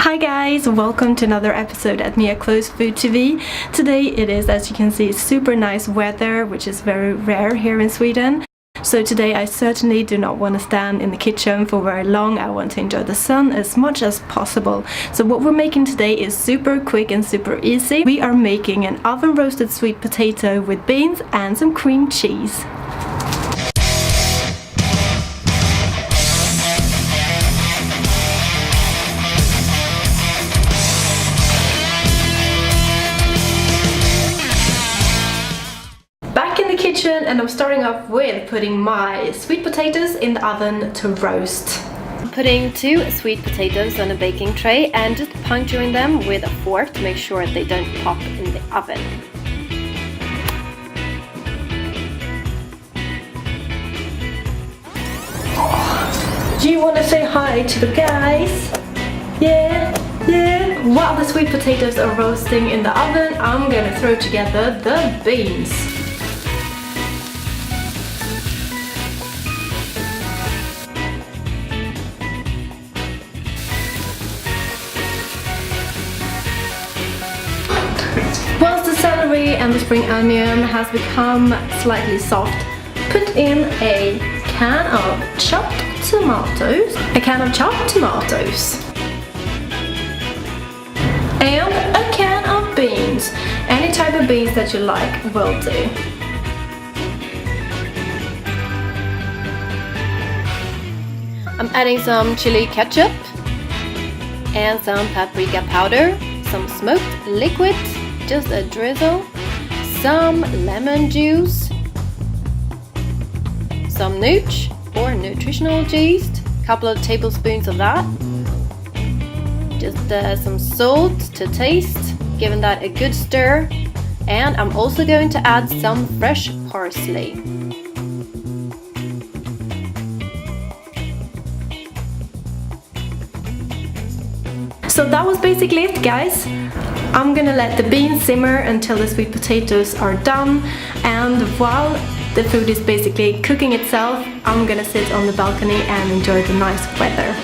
Hi guys, welcome to another episode at Mia Close Food TV. Today it is, as you can see, super nice weather, which is very rare here in Sweden. So today I certainly do not want to stand in the kitchen for very long. I want to enjoy the sun as much as possible. So what we're making today is super quick and super easy. We are making an oven roasted sweet potato with beans and some cream cheese. And I'm starting off with putting my sweet potatoes in the oven to roast. I'm putting 2 sweet potatoes on a baking tray and just puncturing them with a fork to make sure they don't pop in the oven. Do you want to say hi to the guys? Yeah. While the sweet potatoes are roasting in the oven, I'm gonna throw together the beans. Once the celery and the spring onion has become slightly soft, put in a can of chopped tomatoes, and a can of beans. Any type of beans that you like will do. I'm adding some chili ketchup and some paprika powder, some smoked liquid, just a drizzle, some lemon juice, some nooch or nutritional yeast, a couple of tablespoons of that, just some salt to taste, giving that a good stir, and I'm also going to add some fresh parsley. So that was basically it, guys. I'm gonna let the beans simmer until the sweet potatoes are done, and while the food is basically cooking itself, I'm gonna sit on the balcony and enjoy the nice weather.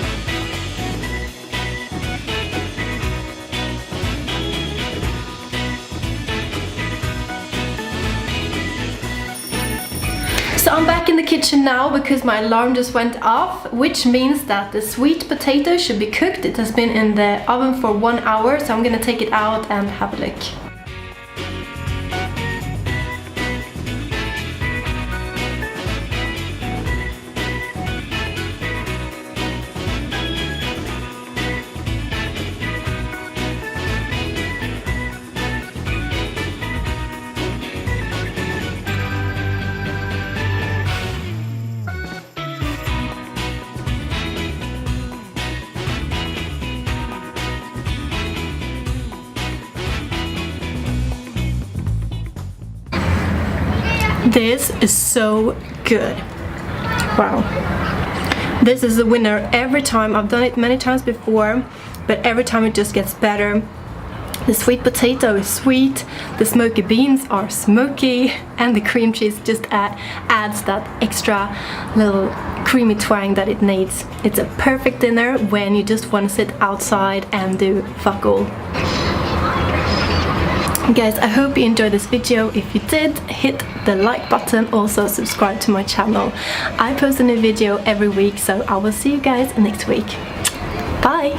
So I'm back in the kitchen now because my alarm just went off, which means that the sweet potato should be cooked. It has been in the oven for 1 hour, so I'm gonna take it out and have a look. This is so good. Wow. This is a winner every time. I've done it many times before, but every time it just gets better. The sweet potato is sweet, the smoky beans are smoky, and the cream cheese just adds that extra little creamy twang that it needs. It's a perfect dinner when you just want to sit outside and do fuck all. Guys, I hope you enjoyed this video. If you did, hit the like button, also subscribe to my channel. I post a new video every week, so I will see you guys next week. Bye!